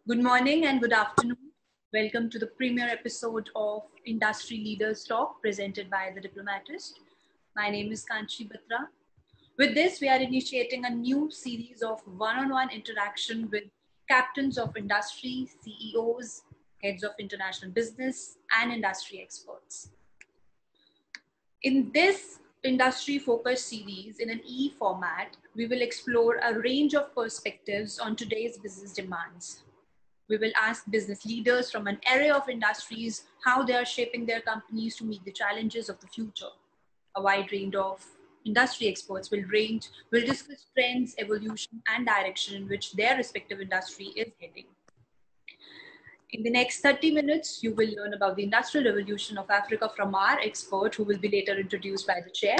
Good morning and good afternoon. Welcome to the premiere episode of Industry Leaders Talk presented by the Diplomatist. My name is Kanchi Batra. With this, we are initiating a new series of one-on-one interaction with captains of industry, CEOs, heads of international business, and industry experts. In this industry-focused series in an E format, we will explore a range of perspectives on today's business demands. We will ask business leaders from an array of industries how they are shaping their companies to meet the challenges of the future. A wide range of industry experts will discuss trends, evolution, and direction in which their respective industry is heading. In the next 30 minutes, you will learn about the industrial revolution of Africa from our expert, who will be later introduced by the chair.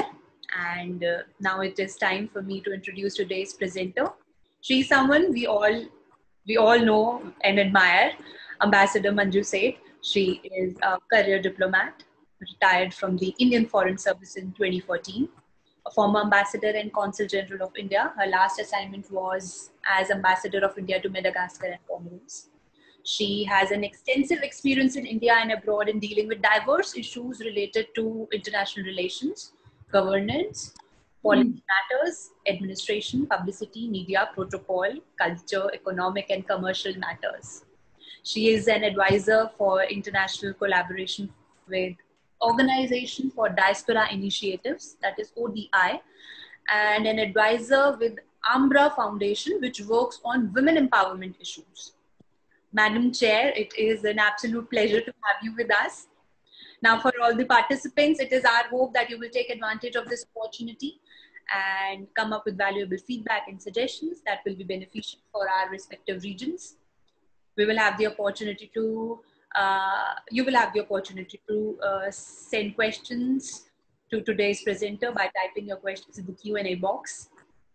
And now it is time for me to introduce today's presenter. She is someone we all know and admire, Ambassador Manju Seth. She is a career diplomat, retired from the Indian Foreign Service in 2014, a former Ambassador and Consul General of India. Her last assignment was as Ambassador of India to Madagascar and Comoros. She has an extensive experience in India and abroad in dealing with diverse issues related to international relations, governance, policy matters, administration, publicity, media, protocol, culture, economic and commercial matters. She is an advisor for international collaboration with Organization for Diaspora Initiatives, that is ODI, and an advisor with Ambra Foundation, which works on women empowerment issues. Madam Chair, it is an absolute pleasure to have you with us. Now, for all the participants, it is our hope that you will take advantage of this opportunity and come up with valuable feedback and suggestions that will be beneficial for our respective regions. We will have the opportunity to, you will have the opportunity to send questions to today's presenter by typing your questions in the Q&A box.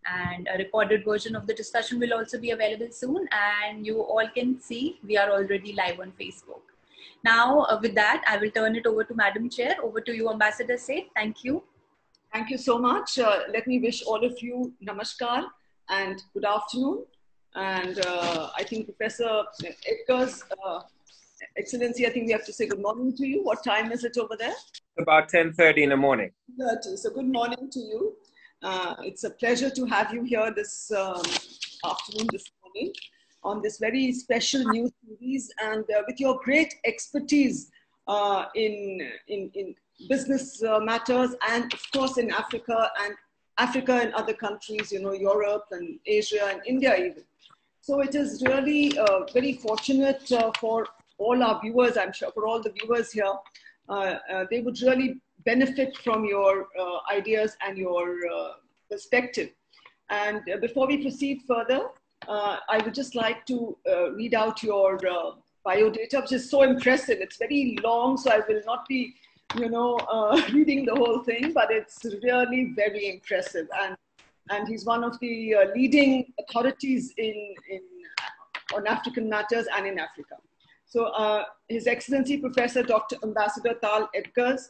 And a recorded version of the discussion will also be available soon. And you all can see we are already live on Facebook. Now, with that, I will turn it over to Madam Chair. Over to you, Ambassador Seth. Thank you. Thank you so much. Let me wish all of you namaskar and good afternoon. And I think Professor Edgars, Excellency, I think we have to say good morning to you. What time is it over there? About 10:30 in the morning. 10:30. So good morning to you. It's a pleasure to have you here this afternoon, this morning, on this very special new series, and with your great expertise in business matters, and of course in Africa and other countries, you know, Europe and Asia and India even. So it is really very fortunate for all our viewers, I'm sure, for all the viewers here. They would really benefit from your ideas and your perspective. And before we proceed further, I would just like to read out your biodata, which is so impressive. It's very long, so I will not be, you know, reading the whole thing, but it's really very impressive. And he's one of the leading authorities on African matters and in Africa. So His Excellency Professor Dr. Ambassador Tal Edgars,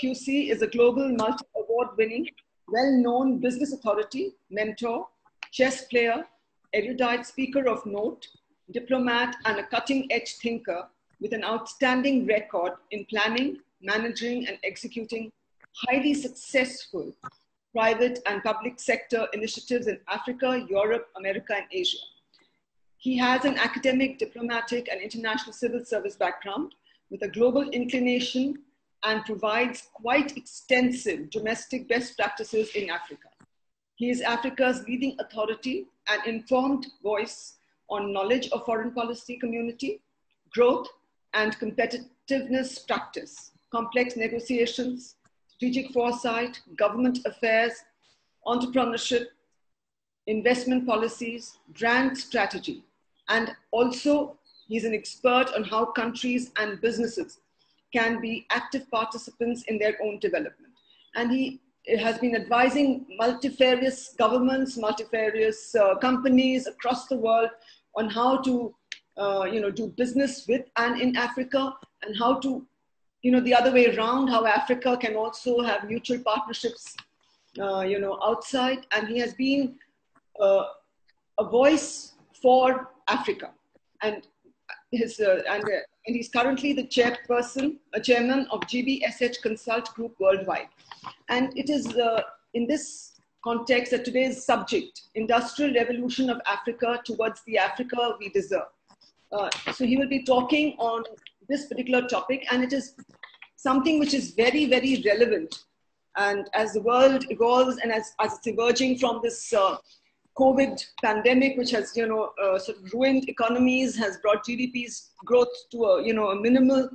QC, is a global multi-award winning, well-known business authority, mentor, chess player, erudite speaker of note, diplomat, and a cutting-edge thinker with an outstanding record in planning, managing, and executing highly successful private and public sector initiatives in Africa, Europe, America, and Asia. He has an academic, diplomatic, and international civil service background with a global inclination and provides quite extensive domestic best practices in Africa. He is Africa's leading authority and informed voice on knowledge of foreign policy community, growth and competitiveness practice, complex negotiations, strategic foresight, government affairs, entrepreneurship, investment policies, brand strategy. And also, he's an expert on how countries and businesses can be active participants in their own development. And he has been advising multifarious governments, multifarious companies across the world on how to do business with and in Africa, and how to, the other way around, how Africa can also have mutual partnerships, outside. And he has been a voice for Africa. and he's currently the chairman of GBSH Consult Group Worldwide. And it is in this context that today's subject, Industrial Revolution of Africa towards the Africa we deserve. So he will be talking on this particular topic, and it is something which is very, very relevant. And as the world evolves and as it's emerging from this COVID pandemic, which has, sort of ruined economies, has brought GDP's growth to a minimal,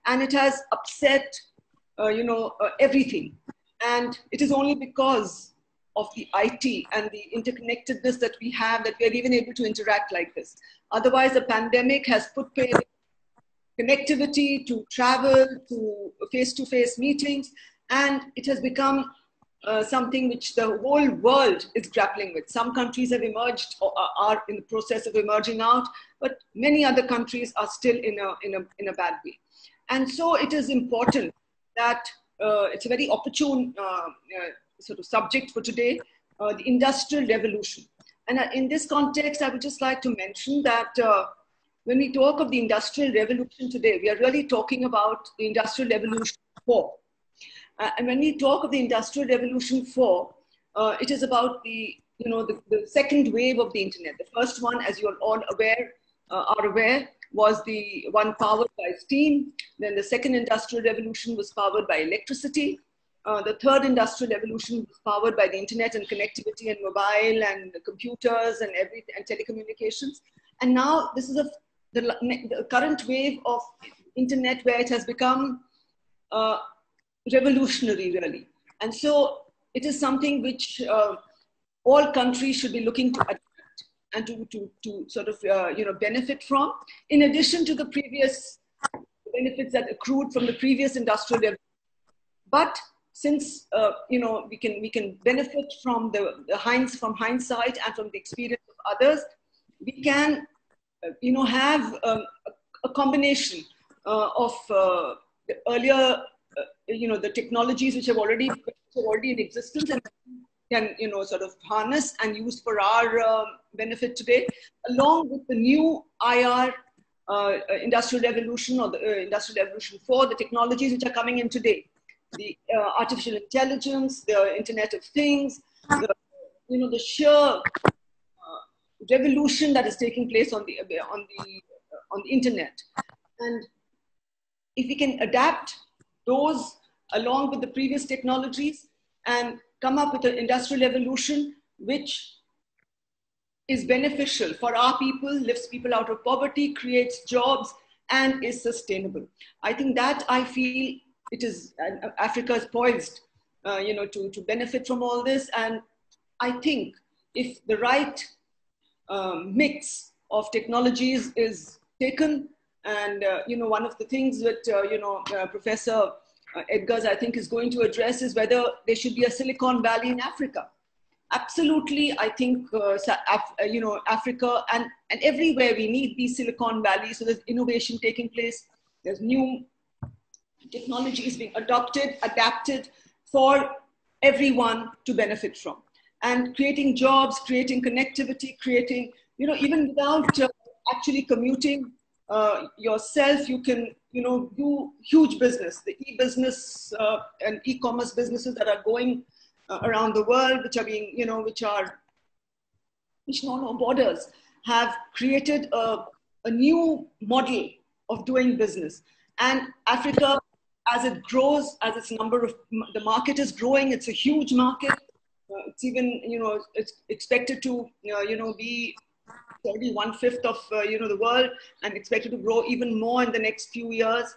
and it has upset, everything. And it is only because of the IT and the interconnectedness that we have that we are even able to interact like this. Otherwise, the pandemic has put connectivity to travel, to face-to-face meetings, and it has become something which the whole world is grappling with. Some countries have emerged or are in the process of emerging out, but many other countries are still in a bad way. And so it is important that it's a very opportune sort of subject for today, the Industrial Revolution. And in this context, I would just like to mention that when we talk of the Industrial Revolution today, we are really talking about the Industrial Revolution 4. And when we talk of the Industrial Revolution 4, it is about the second wave of the internet. The first one, as you are all are aware, was the one powered by steam. Then the second industrial revolution was powered by electricity. The third industrial revolution was powered by the internet and connectivity and mobile and computers and everything and telecommunications. And now this is the current wave of internet, where it has become revolutionary, really. And so it is something which all countries should be looking to adapt and to sort of benefit from, in addition to the previous benefits that accrued from the previous industrial revolution. But since we can benefit from from hindsight and from the experience of others, we can have a combination of the earlier the technologies which are already in existence and can sort of harness and use for our benefit today, along with the new IR industrial revolution, or the industrial revolution 4, the technologies which are coming in today, the artificial intelligence, the Internet of Things, the sheer revolution that is taking place on the internet. And if we can adapt those along with the previous technologies and come up with an industrial revolution which is beneficial for our people, lifts people out of poverty, creates jobs, and is sustainable, I think that I feel it is Africa is poised, to benefit from all this. And I think if the right mix of technologies is taken, and one of the things that Professor Edgars, I think, is going to address is whether there should be a Silicon Valley in Africa. Absolutely, I think Africa and everywhere we need these Silicon Valleys. So there's innovation taking place. There's new technologies being adapted for everyone to benefit from, and creating jobs, creating connectivity, creating even without actually commuting yourself, you can do huge business. The e-business and e-commerce businesses that are going around the world, which are being which know no borders, have created a new model of doing business. And Africa, as it grows, as its the market is growing, it's a huge market. It's even it's expected to be 1/5 of the world, and expected to grow even more in the next few years.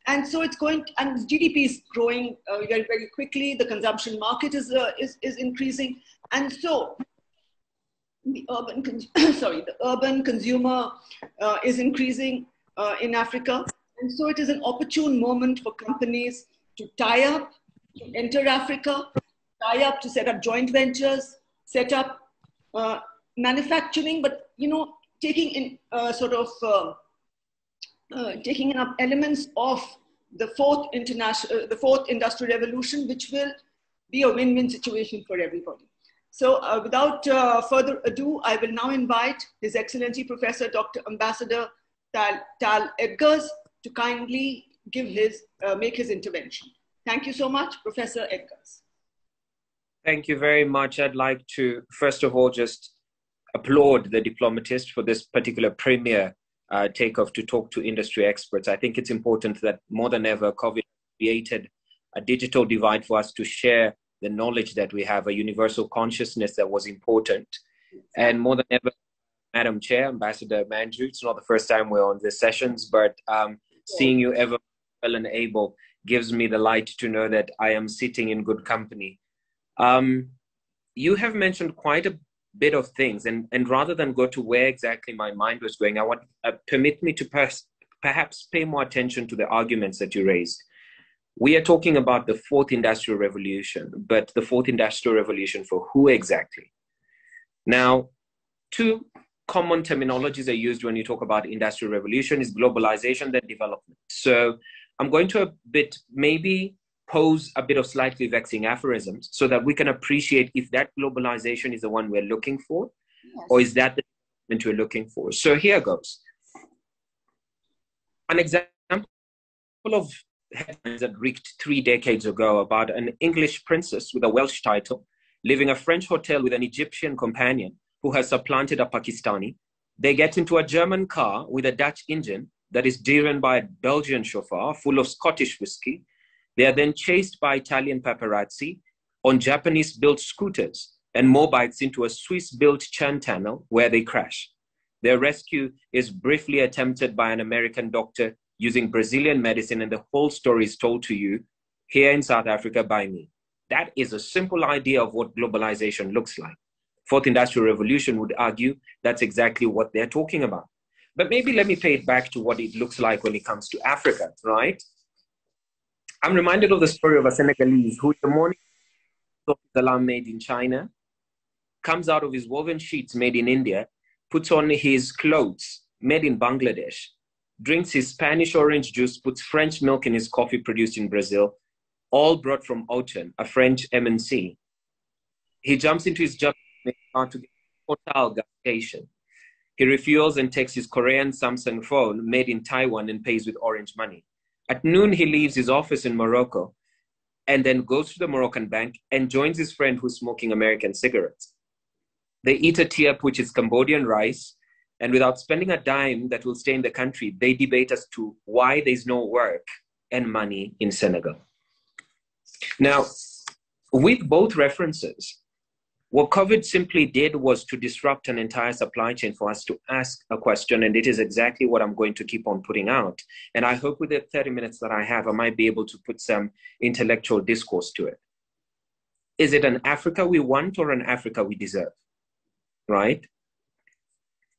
And so it's going, and GDP is growing very, very quickly. The consumption market is increasing, and so the urban consumer is increasing in Africa. And so it is an opportune moment for companies to tie up, to enter Africa, tie up to set up joint ventures, set up manufacturing, but taking in taking up elements of the fourth industrial revolution, which will be a win-win situation for everybody. So without further ado, I will now invite His Excellency Professor Dr. Ambassador Tal Edgars to kindly make his intervention. Thank you so much, Professor Edgars. Thank you very much. I'd like to, first of all, just applaud the Diplomatist for this particular premier takeoff to talk to industry experts. I think it's important that more than ever, COVID created a digital divide for us to share the knowledge that we have, a universal consciousness that was important. And more than ever, Madam Chair, Ambassador Manju, it's not the first time we're on these sessions, but seeing you ever well and able gives me the light to know that I am sitting in good company. You have mentioned quite a bit of things, and rather than go to where exactly my mind was going, I want permit me to perhaps pay more attention to the arguments that you raised. We are talking about the fourth industrial revolution, but the fourth industrial revolution for who exactly? Now, two common terminologies are used when you talk about industrial revolution is globalization, then development. So I'm going to maybe pose a bit of slightly vexing aphorisms so that we can appreciate if that globalization is the one we're looking for, yes, or is that the development we're looking for. So here goes. An example of headlines that reeked 3 decades ago about an English princess with a Welsh title leaving a French hotel with an Egyptian companion who has supplanted a Pakistani. They get into a German car with a Dutch engine that is driven by a Belgian chauffeur full of Scottish whiskey. They are then chased by Italian paparazzi on Japanese-built scooters and motorbikes into a Swiss-built churn tunnel where they crash. Their rescue is briefly attempted by an American doctor using Brazilian medicine, and the whole story is told to you here in South Africa by me. That is a simple idea of what globalization looks like. Fourth Industrial Revolution would argue that's exactly what they're talking about. But maybe let me pay it back to what it looks like when it comes to Africa, right? I'm reminded of the story of a Senegalese who in the morning salam made in China, comes out of his woven sheets made in India, puts on his clothes made in Bangladesh, drinks his Spanish orange juice, puts French milk in his coffee produced in Brazil, all brought from Auchan, a French MNC. He jumps into his Japanese car to get a Tal gas station. He refuels and takes his Korean Samsung phone made in Taiwan and pays with orange money. At noon, he leaves his office in Morocco and then goes to the Moroccan bank and joins his friend who's smoking American cigarettes. They eat a tiap, which is Cambodian rice, and without spending a dime that will stay in the country, they debate as to why there's no work and money in Senegal. Now, with both references, what COVID simply did was to disrupt an entire supply chain for us to ask a question, and it is exactly what I'm going to keep on putting out. And I hope with the 30 minutes that I have, I might be able to put some intellectual discourse to it. Is it an Africa we want or an Africa we deserve? Right?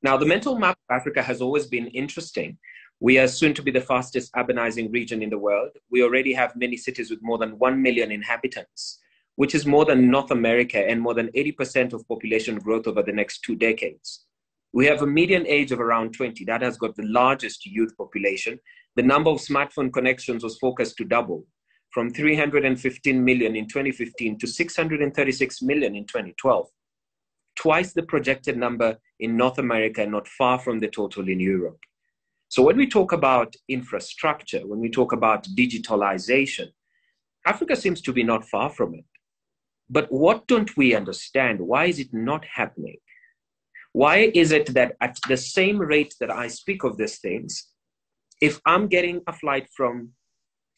Now, the mental map of Africa has always been interesting. We are soon to be the fastest urbanizing region in the world. We already have many cities with more than 1 million inhabitants, which is more than North America and more than 80% of population growth over the next 2 decades. We have a median age of around 20. That has got the largest youth population. The number of smartphone connections was forecast to double from 315 million in 2015 to 636 million in 2012. Twice the projected number in North America, not far from the total in Europe. So when we talk about infrastructure, when we talk about digitalization, Africa seems to be not far from it. But what don't we understand? Why is it not happening? Why is it that at the same rate that I speak of these things, if I'm getting a flight from,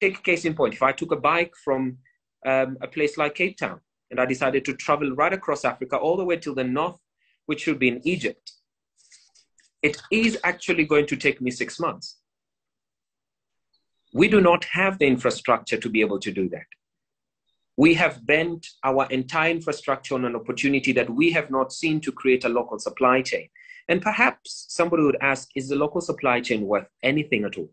take a case in point, if I took a bike from a place like Cape Town, and I decided to travel right across Africa all the way till the north, which should be in Egypt, it is actually going to take me 6 months. We do not have the infrastructure to be able to do that. We have bent our entire infrastructure on an opportunity that we have not seen to create a local supply chain. And perhaps somebody would ask, is the local supply chain worth anything at all?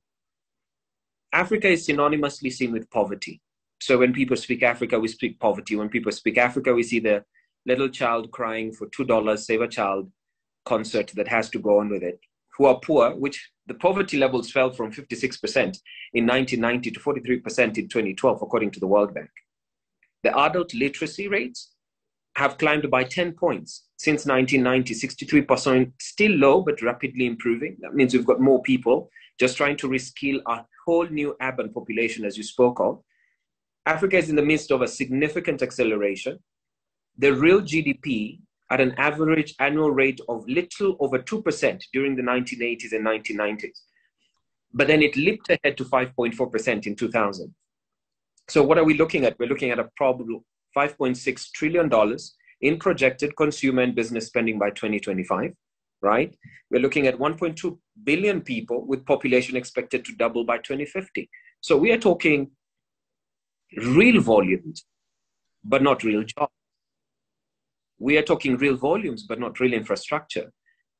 Africa is synonymously seen with poverty. So when people speak Africa, we speak poverty. When people speak Africa, we see the little child crying for $2, Save a Child concert that has to go on with it, who are poor, which the poverty levels fell from 56% in 1990 to 43% in 2012, according to the World Bank. The adult literacy rates have climbed by 10 points since 1990, 63%, still low, but rapidly improving. That means we've got more people just trying to reskill a whole new urban population, as you spoke of. Africa is in the midst of a significant acceleration. The real GDP at an average annual rate of little over 2% during the 1980s and 1990s. But then it leaped ahead to 5.4% in 2000. So what are we looking at? We're looking at a probable $5.6 trillion in projected consumer and business spending by 2025, right? We're looking at 1.2 billion people with population expected to double by 2050. So we are talking real volumes, but not real jobs. We are talking real volumes, but not real infrastructure.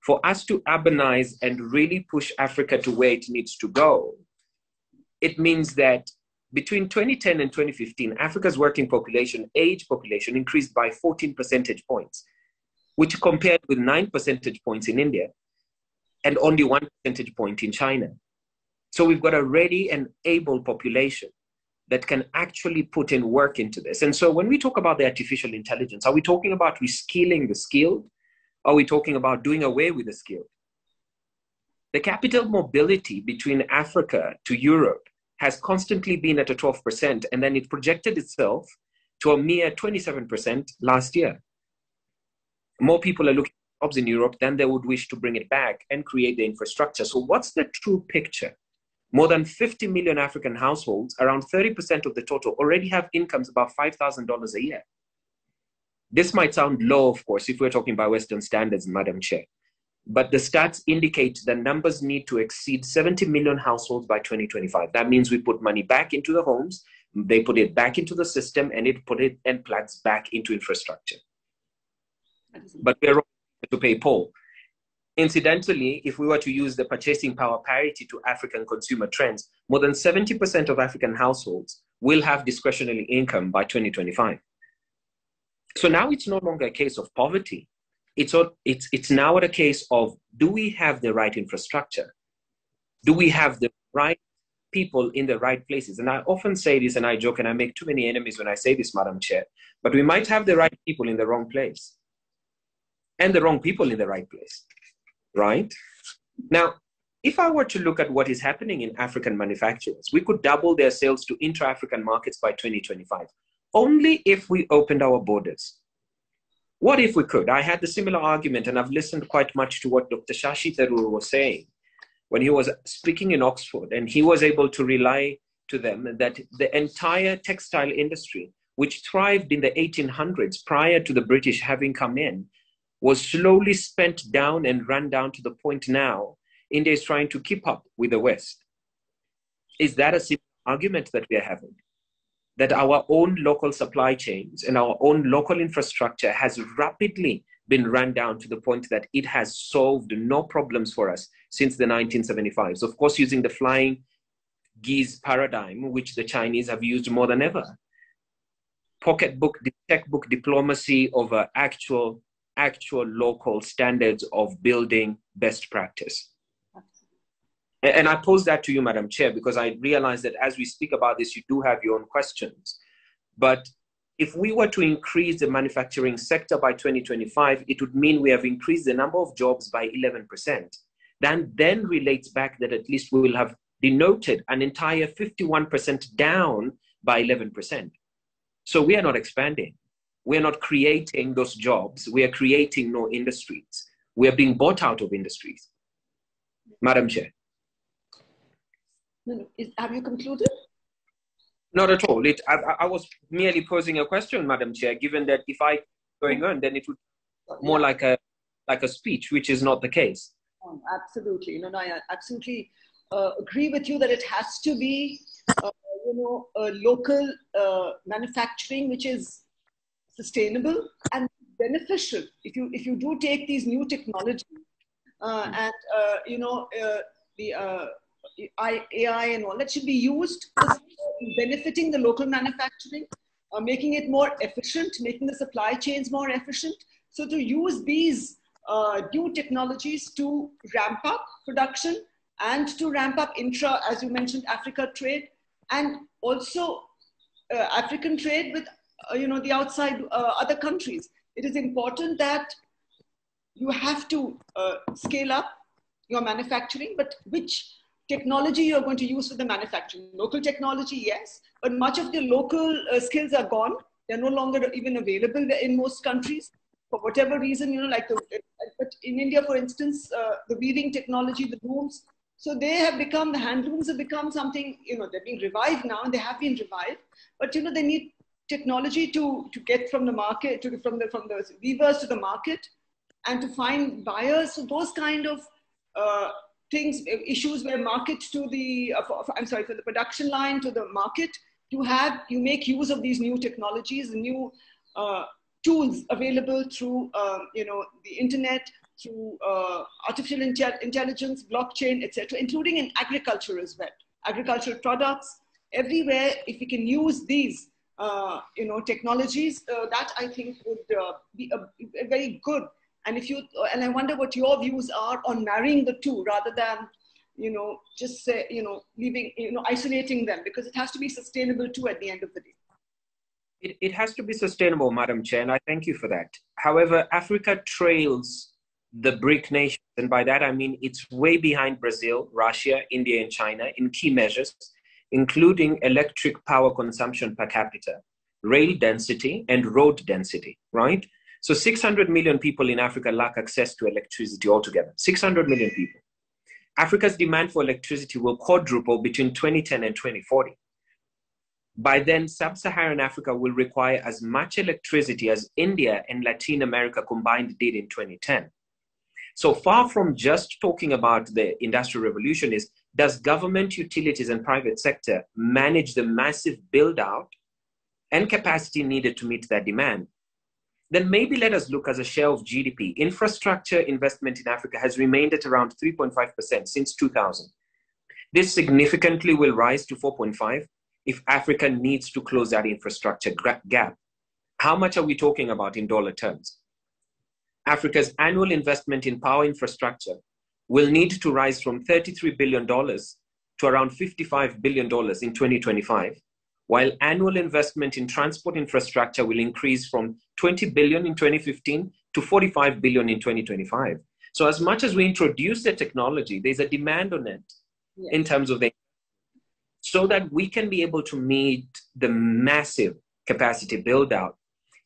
For us to urbanize and really push Africa to where it needs to go, it means that between 2010 and 2015, Africa's working population, age population, increased by 14 percentage points, which compared with 9 percentage points in India and only 1 percentage point in China. So we've got a ready and able population that can actually put in work into this. And so when we talk about the artificial intelligence, are we talking about reskilling the skilled? Are we talking about doing away with the skilled? The capital mobility between Africa to Europe has constantly been at a 12%, and then it projected itself to a mere 27% last year. More people are looking for jobs in Europe than they would wish to bring it back and create the infrastructure. So what's the true picture? More than 50 million African households, around 30% of the total, already have incomes above $5,000 a year. This might sound low, of course, if we're talking by Western standards, Madam Chair, but the stats indicate the numbers need to exceed 70 million households by 2025. That means we put money back into the homes, they put it back into the system, and it put it and plugs back into infrastructure. But we're to pay Paul. Incidentally, if we were to use the purchasing power parity to African consumer trends, more than 70% of African households will have discretionary income by 2025. So now it's no longer a case of poverty. It's now a case of, do we have the right infrastructure? Do we have the right people in the right places? And I often say this, and I joke, and I make too many enemies when I say this, Madam Chair, but we might have the right people in the wrong place and the wrong people in the right place, right? Now, if I were to look at what is happening in African manufacturers, we could double their sales to intra-African markets by 2025, only if we opened our borders. What if we could? I had the similar argument, and I've listened quite much to what Dr. Shashi Tharoor was saying when he was speaking in Oxford, and he was able to rely to them that the entire textile industry, which thrived in the 1800s prior to the British having come in, was slowly spent down and run down to the point now India is trying to keep up with the West. Is that a simple argument that we are having? That our own local supply chains and our own local infrastructure has rapidly been run down to the point that it has solved no problems for us since the 1975s. Of course, using the flying geese paradigm, which the Chinese have used more than ever. Pocketbook, textbook diplomacy over actual local standards of building best practice. And I pose that to you, Madam Chair, because I realize that as we speak about this, you do have your own questions. But if we were to increase the manufacturing sector by 2025, it would mean we have increased the number of jobs by 11%. That then relates back that at least we will have denoted an entire 51% down by 11%. So we are not expanding. We are not creating those jobs. We are creating no industries. We are being bought out of industries. Madam Chair. Have you concluded? Not at all. I was merely posing a question, Madam Chair, given that if I going on, then it would more like a speech, which is not the case. Absolutely. No, I absolutely agree with you that it has to be, local manufacturing, which is sustainable and beneficial. If you do take these new technologies and the AI and all that should be used benefiting the local manufacturing, making it more efficient, making the supply chains more efficient. So to use these new technologies to ramp up production and to ramp up as you mentioned, Africa trade, and also African trade with the outside other countries. it is important that you have to scale up your manufacturing, but which technology you're going to use for the manufacturing. Local technology, yes, but much of the local skills are gone. They're no longer even available in most countries for whatever reason, but in India, for instance, the weaving technology, the looms, so they have become, the handlooms have become something, they're being revived now, and they have been revived, but they need technology to get from the market, from the weavers to the market, and to find buyers. So those kind of things, issues where market to the, for the production line to the market, you make use of these new technologies, new tools available through, the internet, through artificial intelligence, blockchain, etc., including in agriculture as well. Agricultural products, everywhere, if we can use these, technologies, that I think would be a very good. And I wonder what your views are on marrying the two rather than, just say, leaving, isolating them, because it has to be sustainable too at the end of the day. It has to be sustainable, Madam Chair, and I thank you for that. However, Africa trails the BRIC nations, and by that I mean it's way behind Brazil, Russia, India, and China in key measures, including electric power consumption per capita, rail density, and road density, right? So 600 million people in Africa lack access to electricity altogether. 600 million people. Africa's demand for electricity will quadruple between 2010 and 2040. By then, sub-Saharan Africa will require as much electricity as India and Latin America combined did in 2010. So far from just talking about the Industrial Revolution is, does government, utilities, and private sector manage the massive build-out and capacity needed to meet that demand? Then maybe let us look as a share of GDP. Infrastructure investment in Africa has remained at around 3.5% since 2000. This significantly will rise to 4.5% if Africa needs to close that infrastructure gap. How much are we talking about in dollar terms? Africa's annual investment in power infrastructure will need to rise from $33 billion to around $55 billion in 2025, while annual investment in transport infrastructure will increase from $20 billion in 2015 to $45 billion in 2025. So as much as we introduce the technology, there's a demand on it in terms of so that we can be able to meet the massive capacity build out.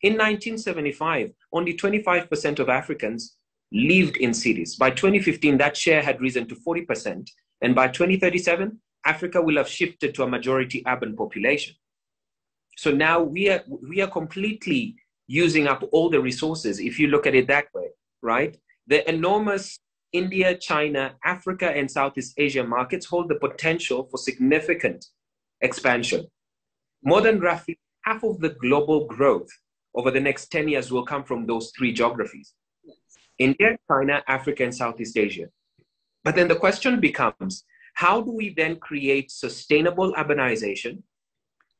In 1975, only 25% of Africans lived in cities. By 2015, that share had risen to 40%. And by 2037, Africa will have shifted to a majority urban population. So now we are completely using up all the resources, if you look at it that way, right? The enormous India, China, Africa, and Southeast Asia markets hold the potential for significant expansion. More than roughly half of the global growth over the next 10 years will come from those three geographies: India, China, Africa, and Southeast Asia. But then the question becomes, how do we then create sustainable urbanization,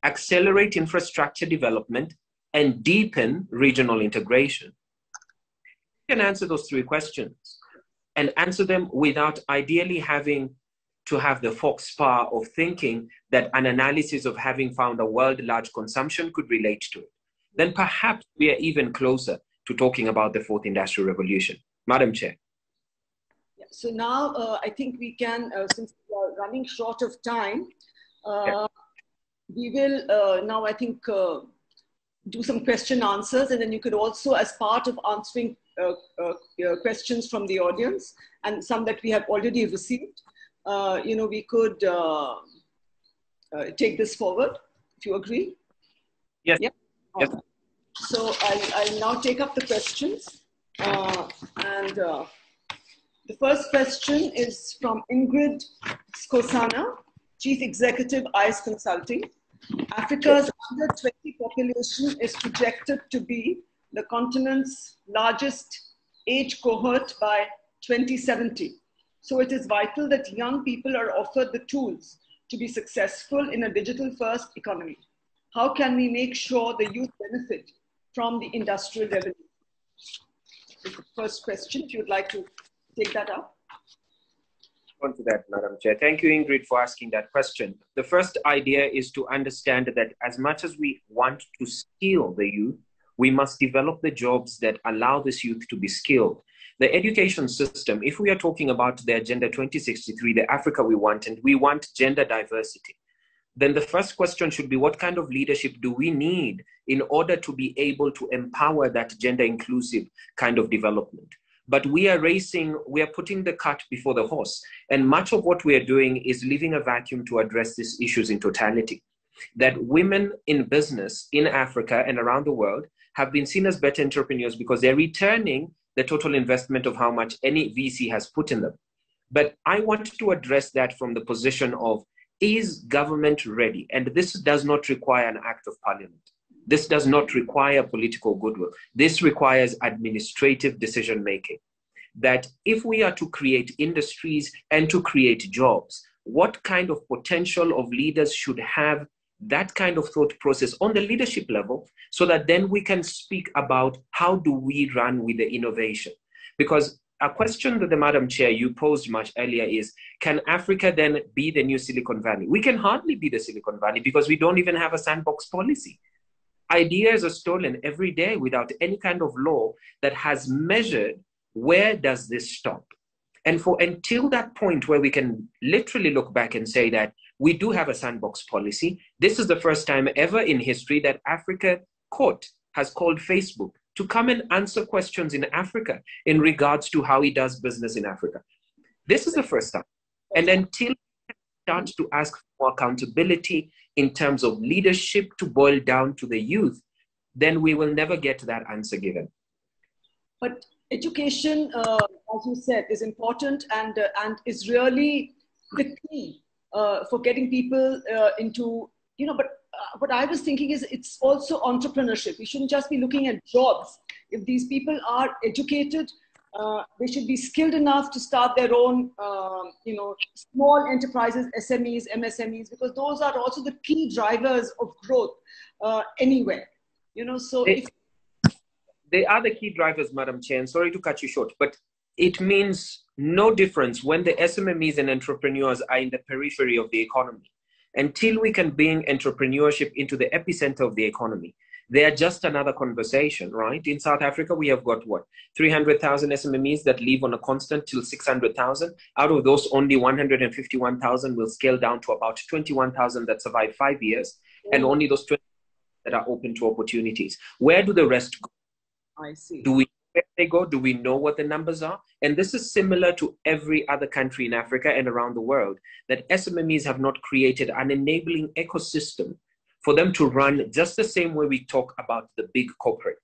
accelerate infrastructure development, and deepen regional integration? You can answer those three questions and answer them without ideally having to have the foxpower of thinking that an analysis of having found a world large consumption could relate to it. Then perhaps we are even closer to talking about the fourth industrial revolution. Madam Chair. Yeah, so now I think we can, since we are running short of time, we will now I think do some question answers, and then you could also, as part of answering questions from the audience and some that we have already received, we could take this forward, if you agree. Yes. Yeah. Yes. So I'll now take up the questions. The first question is from Ingrid Skosana, Chief Executive, ICE Consulting. Africa's under 20 population is projected to be the continent's largest age cohort by 2070. So it is vital that young people are offered the tools to be successful in a digital-first economy. How can we make sure the youth benefit from the industrial revolution? Is the first question, if you'd like to take that up. On to that, Madam Chair. Thank you, Ingrid, for asking that question. The first idea is to understand that as much as we want to skill the youth, We must develop the jobs that allow this youth to be skilled. The education system, if we are talking about the Agenda 2063, the Africa we want, and we want gender diversity, then the first question should be, what kind of leadership do we need in order to be able to empower that gender inclusive kind of development? But we are putting the cart before the horse. And much of what we are doing is leaving a vacuum to address these issues in totality. That women in business in Africa and around the world have been seen as better entrepreneurs because they're returning the total investment of how much any VC has put in them. But I want to address that from the position of, is government ready? And this does not require an act of parliament. This does not require political goodwill. This requires administrative decision making. That if we are to create industries and to create jobs, what kind of potential of leaders should have that kind of thought process on the leadership level, so that then we can speak about how do we run with the innovation. Because a question that the Madam Chair you posed much earlier is, can Africa then be the new Silicon Valley? We can hardly be the Silicon Valley because we don't even have a sandbox policy. Ideas are stolen every day without any kind of law that has measured where does this stop. And until that point where we can literally look back and say that we do have a sandbox policy, this is the first time ever in history that Africa Court has called Facebook to come and answer questions in Africa in regards to how he does business in Africa. This is the first time. And until we start to ask for accountability in terms of leadership to boil down to the youth, then we will never get that answer given. But education, as you said, is important and is really the key for getting people into, but what I was thinking is it's also entrepreneurship. We shouldn't just be looking at jobs. If these people are educated, they should be skilled enough to start their own, small enterprises, SMEs, MSMEs, because those are also the key drivers of growth anywhere. They are the key drivers, Madam Chair, and sorry to cut you short, but it means no difference when the SMEs and entrepreneurs are in the periphery of the economy. Until we can bring entrepreneurship into the epicenter of the economy, they are just another conversation, right? In South Africa, we have got 300,000 SMEs that live on a constant till 600,000. Out of those, only 151,000 will scale down to about 21,000 that survive 5 years, and only those 20 that are open to opportunities. Where do the rest go? I see. Where they go? Do we know what the numbers are? And this is similar to every other country in Africa and around the world, that SMEs have not created an enabling ecosystem for them to run just the same way we talk about the big corporate,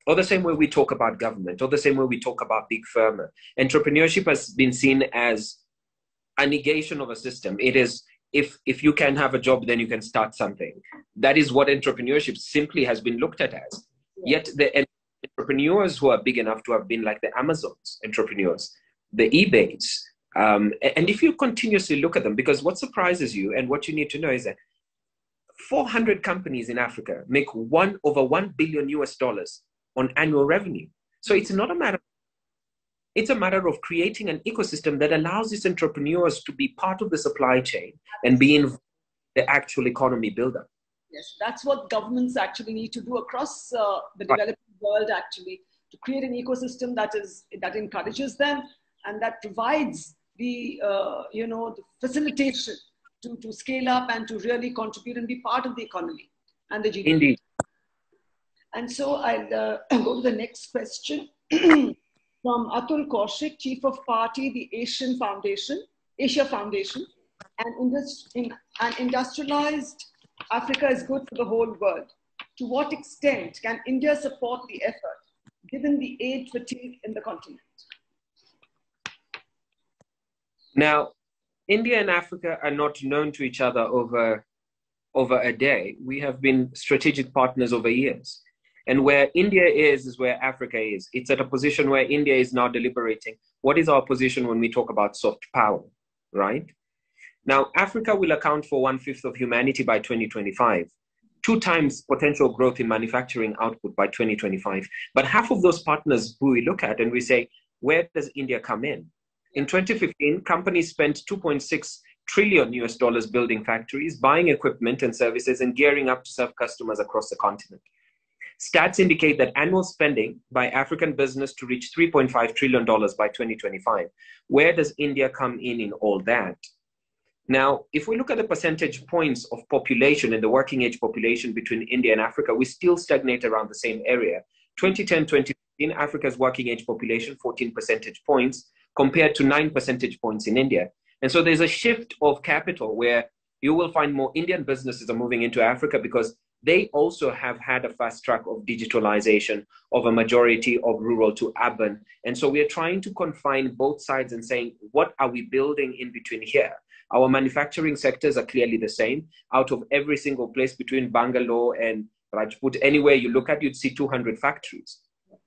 or the same way we talk about government, or the same way we talk about big pharma. Entrepreneurship has been seen as a negation of a system. It is, if you can have a job, then you can start something. That is what entrepreneurship simply has been looked at as. Yet the entrepreneurs who are big enough to have been like the Amazons entrepreneurs, the eBays, and if you continuously look at them, because what surprises you and what you need to know is that 400 companies in Africa make over $1 billion on annual revenue. So it's not a matter, it's a matter of creating an ecosystem that allows these entrepreneurs to be part of the supply chain and be in the actual economy builder. Yes, that's what governments actually need to do across the developing world, actually, to create an ecosystem that encourages them and that provides the the facilitation to scale up and to really contribute and be part of the economy and the GDP. Indeed. And so I'll go to the next question from Atul Kaushik, Chief of Party, the Asia Foundation, and industrialized Africa is good for the whole world. To what extent can India support the effort, given the aid fatigue in the continent? Now, India and Africa are not known to each other over a day. We have been strategic partners over years. And where India is where Africa is. It's at a position where India is now deliberating. What is our position when we talk about soft power, right? Now, Africa will account for 1/5 of humanity by 2025, 2 times potential growth in manufacturing output by 2025. But half of those partners who we look at and we say, where does India come in? In 2015, companies spent $2.6 trillion building factories, buying equipment and services, and gearing up to serve customers across the continent. Stats indicate that annual spending by African business to reach $3.5 trillion by 2025. Where does India come in all that? Now, if we look at the percentage points of population and the working age population between India and Africa, we still stagnate around the same area. 2010-2015, Africa's working age population, 14 percentage points, compared to 9 percentage points in India. And so there's a shift of capital where you will find more Indian businesses are moving into Africa because they also have had a fast track of digitalization of a majority of rural to urban. And so we are trying to confine both sides and saying, what are we building in between here? Our manufacturing sectors are clearly the same. Out of every single place between Bangalore and Rajput, anywhere you look at, you'd see 200 factories.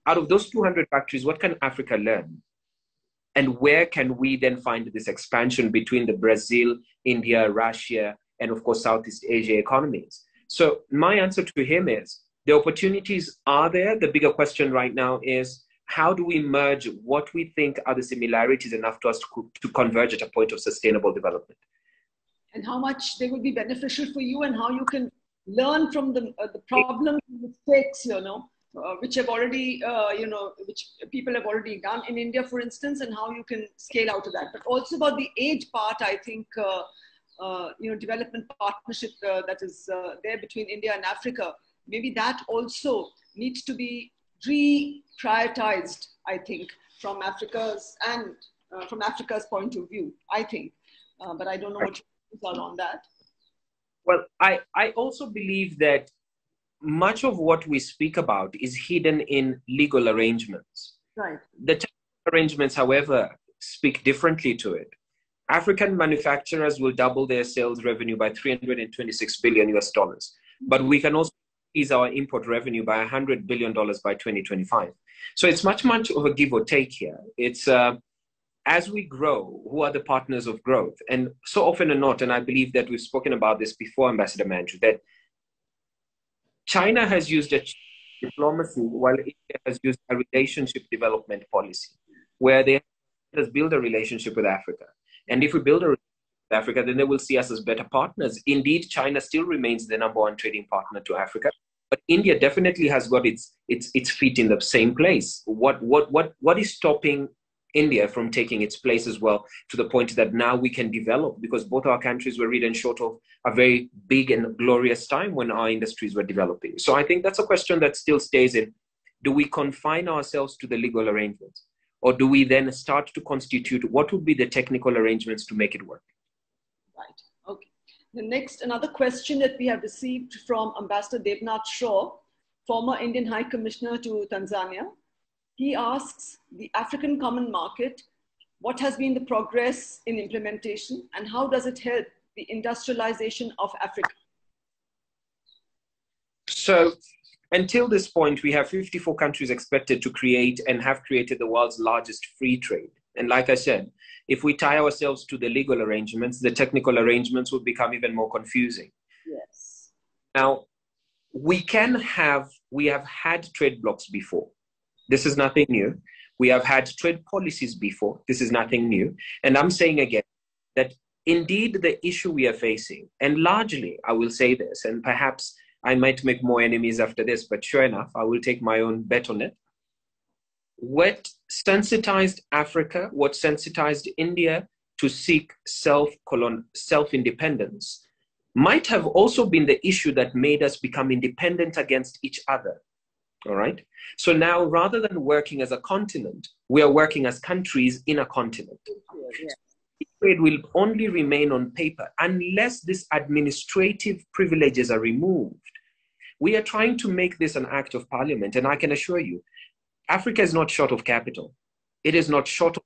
Out of those 200 factories, what can Africa learn? And where can we then find this expansion between the Brazil, India, Russia, and of course, Southeast Asia economies? So my answer to him is the opportunities are there. The bigger question right now is how do we merge what we think are the similarities enough to us to converge at a point of sustainable development? And how much they will be beneficial for you and how you can learn from the problems and mistakes, which have already, which people have already done in India, for instance, and how you can scale out of that. But also about the age part, I think, development partnership that is there between India and Africa, maybe that also needs to be re-prioritized, I think, from Africa's point of view, I think. But I don't know what your views are on that. Well, I also believe that much of what we speak about is hidden in legal arrangements. Right. The technical arrangements, however, speak differently to it. African manufacturers will double their sales revenue by $326 billion US, but we can also increase our import revenue by $100 billion by 2025. So it's much of a give or take here. It's as we grow, who are the partners of growth? And so often or not, and I believe that we've spoken about this before, Ambassador Manju, that China has used a diplomacy while India has used a relationship development policy, where they has built a relationship with Africa. And if we build a relationship with Africa, then they will see us as better partners. Indeed, China still remains the #1 trading partner to Africa, but India definitely has got its feet in the same place. What is stopping India from taking its place as well, to the point that now we can develop, because both our countries were ridden short of a very big and glorious time when our industries were developing. So I think that's a question that still stays in. Do we confine ourselves to the legal arrangements? Or do we then start to constitute what would be the technical arrangements to make it work? Right, okay. Another question that we have received from Ambassador Devnath Shaw, former Indian High Commissioner to Tanzania. He asks, the African Common Market, what has been the progress in implementation and how does it help the industrialization of Africa? So until this point, we have 54 countries expected to create and have created the world's largest free trade. And like I said, if we tie ourselves to the legal arrangements, the technical arrangements would become even more confusing. Yes. Now, we have had trade blocs before. This is nothing new. We have had trade policies before. This is nothing new. And I'm saying again that indeed the issue we are facing, and largely I will say this, and perhaps I might make more enemies after this, but sure enough, I will take my own bet on it. What sensitized Africa, what sensitized India to seek self-independence might have also been the issue that made us become independent against each other. All right. So now, rather than working as a continent, we are working as countries in a continent. Yeah. Trade will only remain on paper unless these administrative privileges are removed. We are trying to make this an act of parliament, and I can assure you, Africa is not short of capital. It is not short of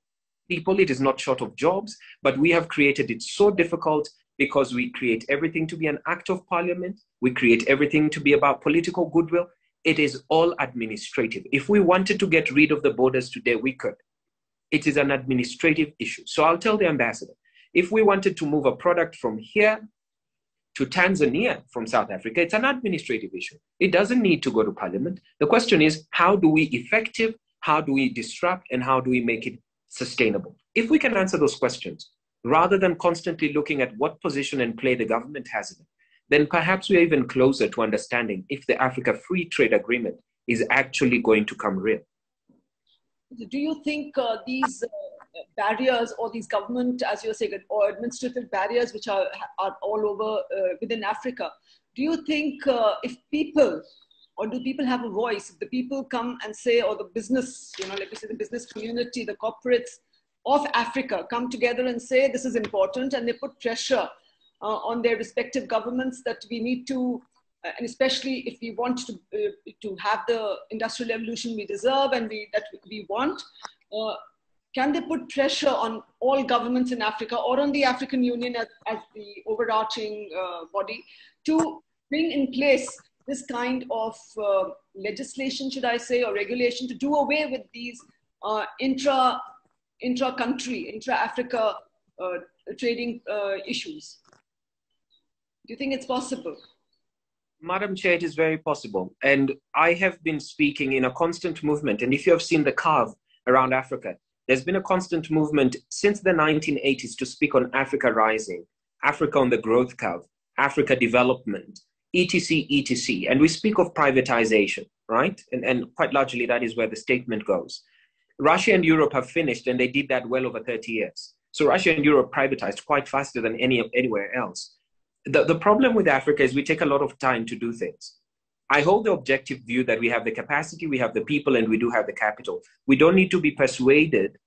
people. It is not short of jobs, but we have created it so difficult because we create everything to be an act of parliament. We create everything to be about political goodwill. It is all administrative. If we wanted to get rid of the borders today, we could. It is an administrative issue. So I'll tell the ambassador, if we wanted to move a product from here to Tanzania from South Africa, it's an administrative issue. It doesn't need to go to parliament. The question is, how do we effective, how do we disrupt, and how do we make it sustainable? If we can answer those questions, rather than constantly looking at what position and play the government has in it, then perhaps we're even closer to understanding if the Africa Free Trade Agreement is actually going to come real. Do you think these barriers or these government, as you're saying, or administrative barriers which are all over within Africa, do you think if people, or do people have a voice, if the people come and say, or the business, like you say, the business community, the corporates of Africa come together and say this is important, and they put pressure on their respective governments that we need to, and especially if we want to have the industrial revolution we deserve and that we want, can they put pressure on all governments in Africa or on the African Union as the overarching body to bring in place this kind of legislation, should I say, or regulation to do away with these intra-country, intra-Africa trading issues? Do you think it's possible? Madam Chair, it is very possible. And I have been speaking in a constant movement. And if you have seen the curve around Africa, there's been a constant movement since the 1980s to speak on Africa rising, Africa on the growth curve, Africa development, etc., etc. And we speak of privatization, right? And quite largely that is where the statement goes. Russia and Europe have finished, and they did that well over 30 years. So Russia and Europe privatized quite faster than anywhere else. The problem with Africa is we take a lot of time to do things. I hold the objective view that we have the capacity, we have the people, and we do have the capital. We don't need to be persuaded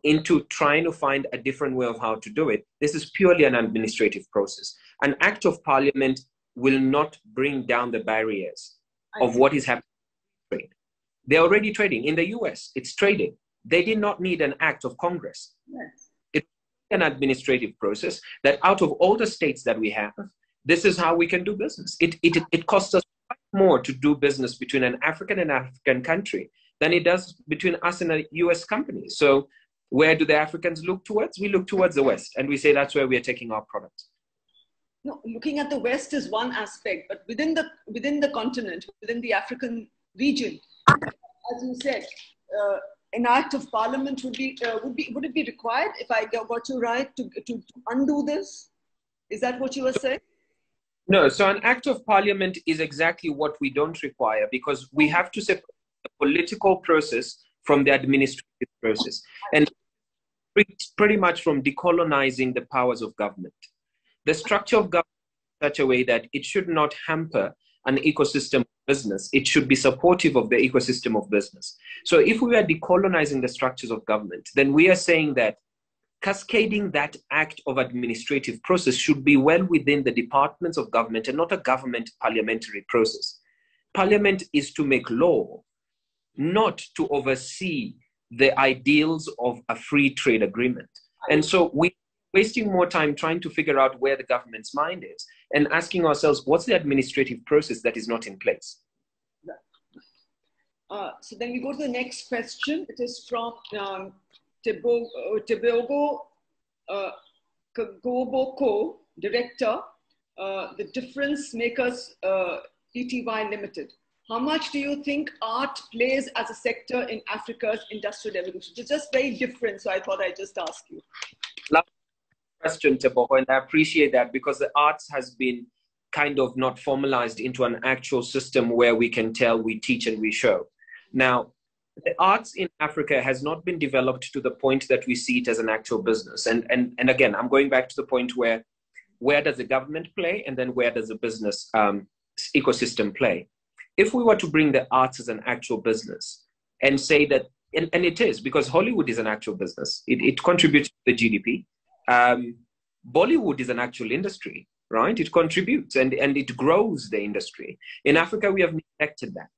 into trying to find a different way of how to do it. This is purely an administrative process. An act of parliament will not bring down the barriers of what is happening. They're already trading. In the US, it's trading. They did not need an act of Congress. Yes. An administrative process that out of all the states that we have, this is how we can do business. It costs us more to do business between an African and African country than it does between us and a US company. So where do the Africans look towards? We look towards the West, and we say that's where we are taking our products. No, looking at the West is one aspect, but within the continent, within the African region, as you said, an act of parliament would it be required, if I got you right, to undo this? Is that what you were saying? No, so an act of parliament is exactly what we don't require, because we have to separate the political process from the administrative process, and pretty much from decolonizing the powers of government. The structure of government in such a way that it should not hamper an ecosystem of business. It should be supportive of the ecosystem of business. So if we are decolonizing the structures of government, then we are saying that cascading that act of administrative process should be well within the departments of government and not a government parliamentary process. Parliament is to make law, not to oversee the ideals of a free trade agreement. And so we're wasting more time trying to figure out where the government's mind is and asking ourselves, what's the administrative process that is not in place? So then we go to the next question. It is from Tebogo Kagoboko, Director, the Difference Makers Pty Limited. How much do you think art plays as a sector in Africa's industrial revolution? It's just very different, so I thought I'd just ask you. Lovely question, Tebogo, and I appreciate that, because the arts has been kind of not formalized into an actual system where we can tell, we teach, and we show. Now, the arts in Africa has not been developed to the point that we see it as an actual business. And again, I'm going back to the point where does the government play, and then where does the business ecosystem play? If we were to bring the arts as an actual business and say that, and it is, because Hollywood is an actual business, it contributes to the GDP. Bollywood is an actual industry, right? It contributes and it grows the industry. In Africa, we have neglected that.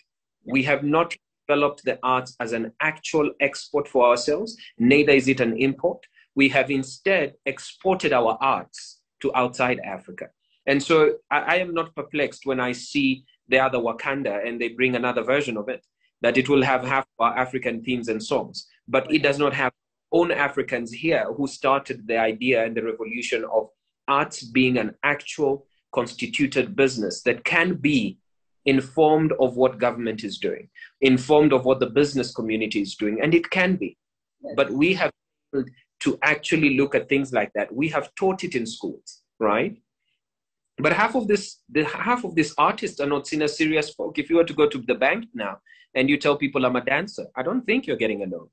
We have not developed the arts as an actual export for ourselves, neither is it an import. We have instead exported our arts to outside Africa. And so I am not perplexed when I see the other Wakanda and they bring another version of it, that it will have half our African themes and songs, but it does not have own Africans here who started the idea and the revolution of arts being an actual constituted business that can be informed of what government is doing, informed of what the business community is doing, and it can be. Yes. But we have to actually look at things like that. We have taught it in schools, right? But half of these artists are not seen as serious folk. If you were to go to the bank now and you tell people I'm a dancer, I don't think you're getting a loan.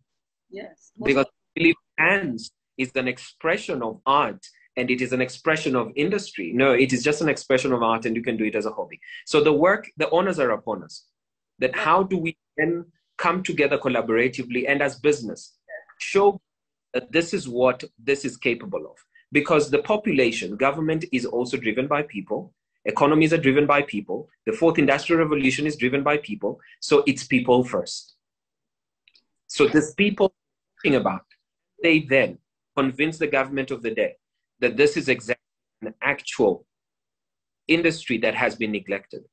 Yes. Because I believe dance is an expression of art and it is an expression of industry. No, it is just an expression of art and you can do it as a hobby. So the honors are upon us. That how do we then come together collaboratively and as business show that this is what this is capable of? Because the population, government is also driven by people. Economies are driven by people. The fourth industrial revolution is driven by people. So it's people first. So these people talking about, they then convince the government of the day that this is exactly an actual industry that has been neglected.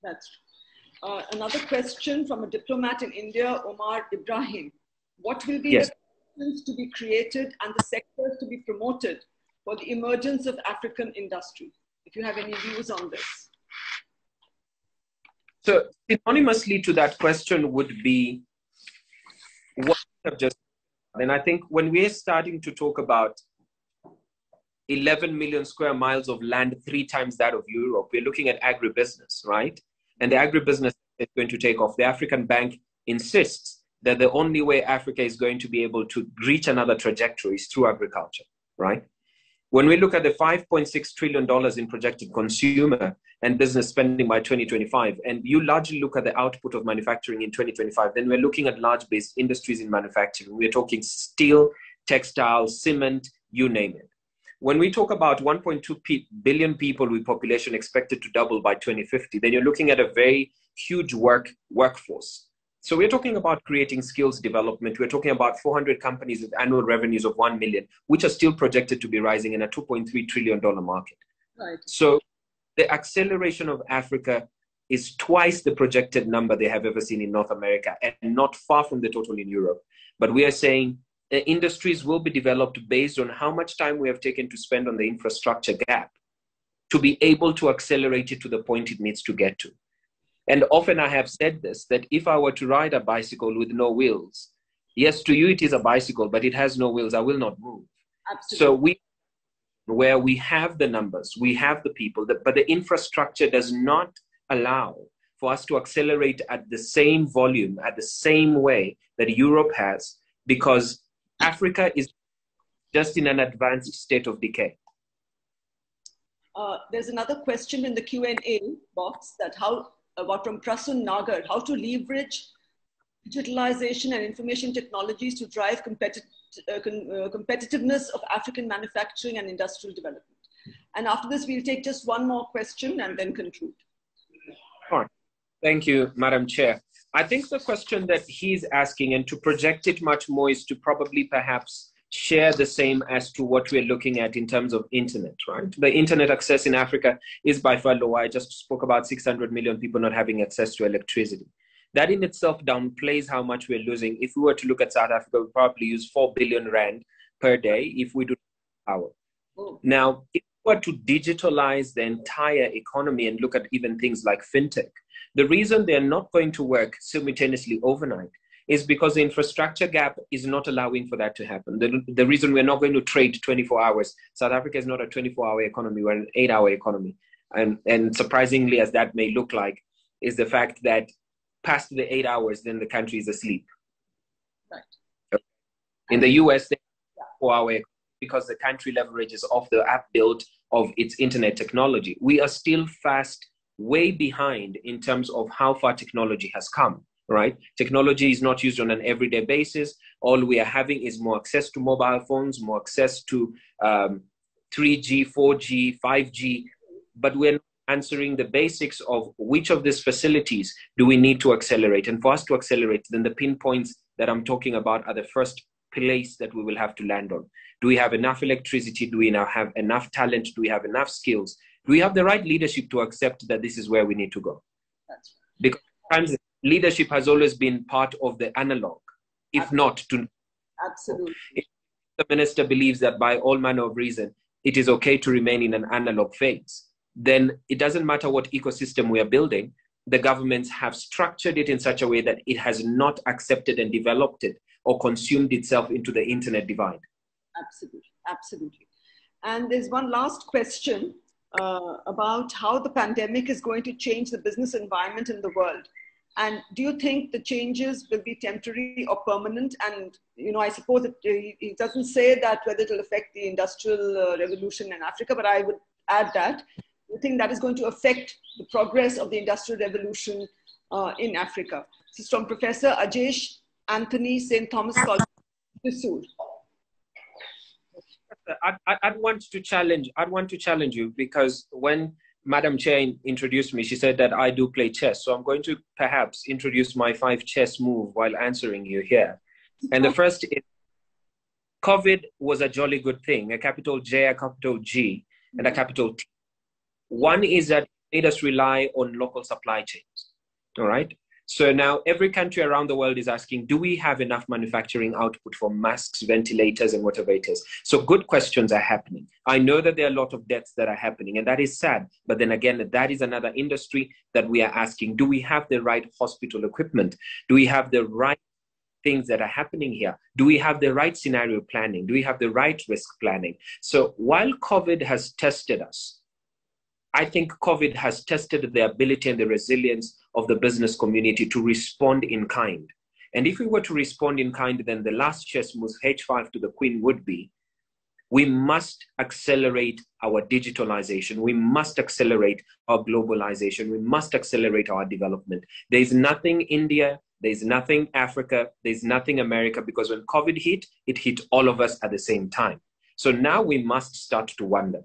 That's true. Another question from a diplomat in India, Omar Ibrahim. What will be the conditions to be created and the sectors to be promoted for the emergence of African industry? If you have any views on this. So synonymously to that question would be what we have just said. And I think when we're starting to talk about 11 million square miles of land, 3 times that of Europe, we're looking at agribusiness, right? And the agribusiness is going to take off. The African Bank insists that the only way Africa is going to be able to reach another trajectory is through agriculture, right? When we look at the $5.6 trillion in projected consumer and business spending by 2025, and you largely look at the output of manufacturing in 2025, then we're looking at large-based industries in manufacturing. We're talking steel, textiles, cement, you name it. When we talk about 1.2 billion people with population expected to double by 2050, then you're looking at a very huge workforce. So we're talking about creating skills development. We're talking about 400 companies with annual revenues of 1 million, which are still projected to be rising in a $2.3 trillion market. Right. So the acceleration of Africa is twice the projected number they have ever seen in North America and not far from the total in Europe. But we are saying industries will be developed based on how much time we have taken to spend on the infrastructure gap to be able to accelerate it to the point it needs to get to. And often I have said this, that if I were to ride a bicycle with no wheels, yes, to you it is a bicycle, but it has no wheels, I will not move. Absolutely. So where we have the numbers, we have the people, but the infrastructure does not allow for us to accelerate at the same volume, at the same way that Europe has, because Africa is just in an advanced state of decay. There's another question in the Q&A box that from Prasun Nagar, how to leverage digitalization and information technologies to drive competitiveness of African manufacturing and industrial development. And after this, we'll take just one more question and then conclude. All right. Thank you, Madam Chair. I think the question that he's asking, and to project it much more, is to probably perhaps share the same as to what we're looking at in terms of internet, right? The internet access in Africa is by far low. I just spoke about 600 million people not having access to electricity. That in itself downplays how much we're losing. If we were to look at South Africa, we'd probably use 4 billion rand per day if we do power. Now, if we were to digitalize the entire economy and look at even things like fintech, the reason they're not going to work simultaneously overnight is because the infrastructure gap is not allowing for that to happen. The reason we're not going to trade 24 hours, South Africa is not a 24-hour economy, we're an 8-hour economy. And surprisingly, as that may look like, is the fact that past the 8 hours, then the country is asleep. Right. In the US, they have 4-hour because the country leverages off the app build of its internet technology. We are still way behind in terms of how far technology has come. Right? Technology is not used on an everyday basis. All we are having is more access to mobile phones, more access to 3G, 4G, 5G, but we're not answering the basics of which of these facilities do we need to accelerate. And for us to accelerate, then the pinpoints that I'm talking about are the first place that we will have to land on. Do we have enough electricity? Do we now have enough talent? Do we have enough skills? Do we have the right leadership to accept that this is where we need to go? That's right. Because sometimes leadership has always been part of the analog, if Absolutely. not to. Absolutely. If the minister believes that by all manner of reason, it is okay to remain in an analog phase, then it doesn't matter what ecosystem we are building. The governments have structured it in such a way that it has not accepted and developed it or consumed itself into the internet divide. Absolutely. Absolutely. And there's one last question about how the pandemic is going to change the business environment in the world. And do you think the changes will be temporary or permanent? And, I suppose he doesn't say that whether it will affect the industrial revolution in Africa, but I would add that. You think that is going to affect the progress of the industrial revolution in Africa? This is from Professor Ajesh Anthony, St. Thomas College, Thrissur. I'd want to challenge you, because when Madam Chair introduced me, she said that I do play chess. So I'm going to perhaps introduce my 5 chess move while answering you here. And the first is, COVID was a jolly good thing, a capital J, a capital G, and a capital T. One is that it made us rely on local supply chains, all right? So now every country around the world is asking, do we have enough manufacturing output for masks, ventilators, and whatever it is? So good questions are happening. I know that there are a lot of deaths that are happening, and that is sad. But then again, that is another industry that we are asking, do we have the right hospital equipment? Do we have the right things that are happening here? Do we have the right scenario planning? Do we have the right risk planning? So while COVID has tested us, I think COVID has tested the ability and the resilience of the business community to respond in kind. And if we were to respond in kind, then the last chess move, H5 to the Queen, would be, we must accelerate our digitalization. We must accelerate our globalization. We must accelerate our development. There's nothing India, there's nothing Africa, there's nothing America, because when COVID hit, it hit all of us at the same time. So now we must start to wonder,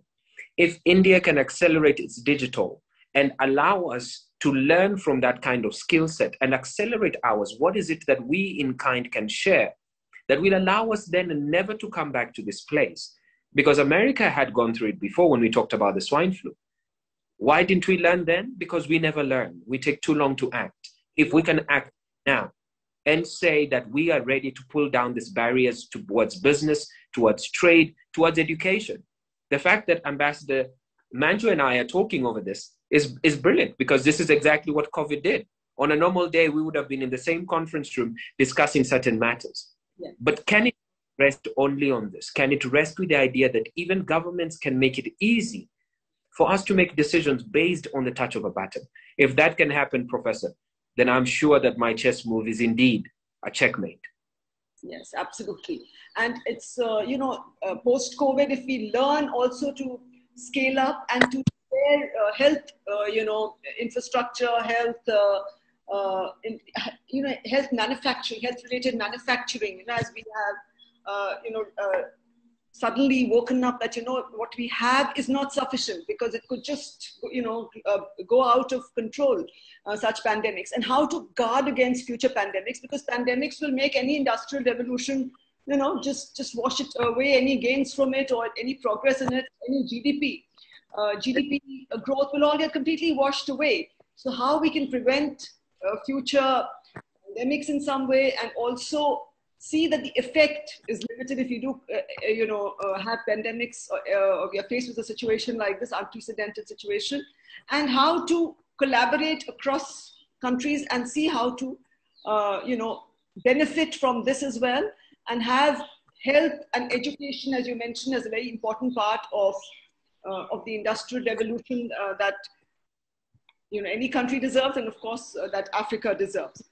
if India can accelerate its digital and allow us to learn from that kind of skill set and accelerate ours, what is it that we in kind can share that will allow us then never to come back to this place? Because America had gone through it before when we talked about the swine flu. Why didn't we learn then? Because we never learn. We take too long to act. If we can act now and say that we are ready to pull down these barriers towards business, towards trade, towards education. The fact that Ambassador Manju and I are talking over this is brilliant, because this is exactly what COVID did. On a normal day, we would have been in the same conference room discussing certain matters. Yeah. But can it rest only on this? Can it rest with the idea that even governments can make it easy for us to make decisions based on the touch of a button? If that can happen, Professor, then I'm sure that my chess move is indeed a checkmate. Yes, absolutely. And it's, post-COVID, if we learn also to scale up and to share health, infrastructure, health, health manufacturing, health-related manufacturing, as we have, suddenly woken up that, what we have is not sufficient, because it could just, go out of control, such pandemics, and how to guard against future pandemics, because pandemics will make any industrial revolution, just wash it away, any gains from it or any progress in it, any GDP growth will all get completely washed away. So how we can prevent future pandemics in some way, and also see that the effect is limited if you do, have pandemics, or we are faced with a situation like this, unprecedented situation, and how to collaborate across countries and see how to, benefit from this as well, and have health and education, as you mentioned, as a very important part of the industrial revolution that, any country deserves, and of course that Africa deserves.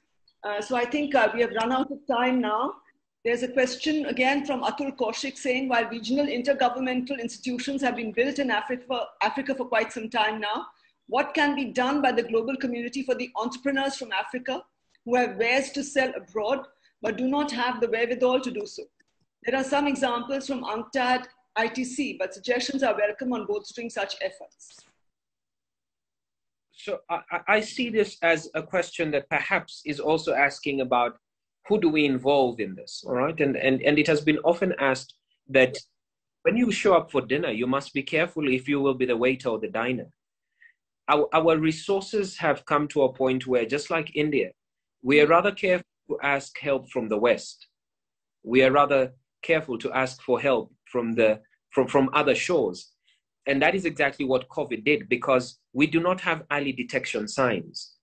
So I think we have run out of time now. There's a question again from Atul Kaushik saying, while regional intergovernmental institutions have been built in Africa for quite some time now, what can be done by the global community for the entrepreneurs from Africa who have wares to sell abroad but do not have the wherewithal to do so? There are some examples from UNCTAD, ITC, but suggestions are welcome on bolstering such efforts. So I see this as a question that perhaps is also asking about who do we involve in this, all right? And it has been often asked that when you show up for dinner, you must be careful if you will be the waiter or the diner. Our resources have come to a point where, just like India, we are rather careful to ask help from the West. We are rather careful to ask for help from other shores. And that is exactly what COVID did, because we do not have early detection signs.